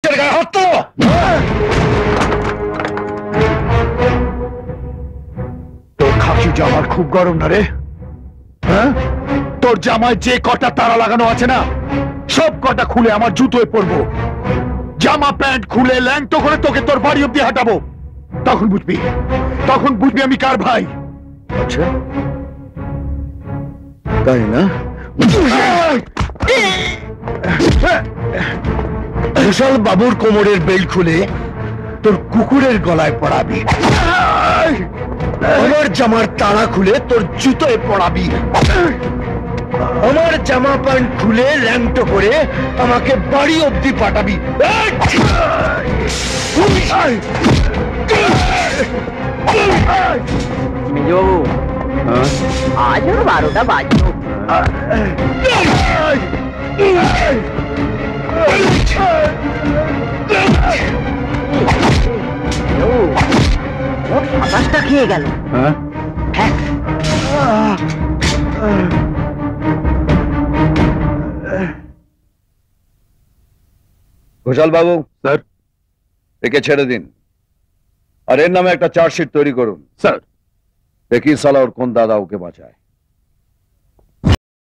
তোর খাকি জামার খুব গরম না রে? হ্যাঁ, তোর জামায় যে কটা তারা লাগানো আছে না, সব কটা খুলে আমার জুতোয় পরবো। জামা প্যান্ট খুলে ল্যাংটো করে তোকে তোর বাড়ি অব্দি হাঁটাবো। তখন বুঝবি, আমি কার ভাই। আচ্ছা তাই না? ঘোষাল বাবুর কোমরের বেল্ট খুলে তোর কুকুরের গলায় পড়াবি, আমার জামার তাড়া খুলে তোর জুতোয় পড়াবি, আমার জামা প্যান্ট খুলে ল্যাংটো করে আমাকে বাড়ি অব্দি পাঠাবি। মেজবাবু, আজ ওর 12টা বাজলো। ওর 27টা খেয়ে গেল। হ্যাঁ, ঘোষাল বাবু স্যার। একে ছেড়ে দিন, আর এর নামে একটা চার্জশিট তৈরি করুন। স্যার। দেখি সালা ওর কোন দাদা ওকে বাঁচায়।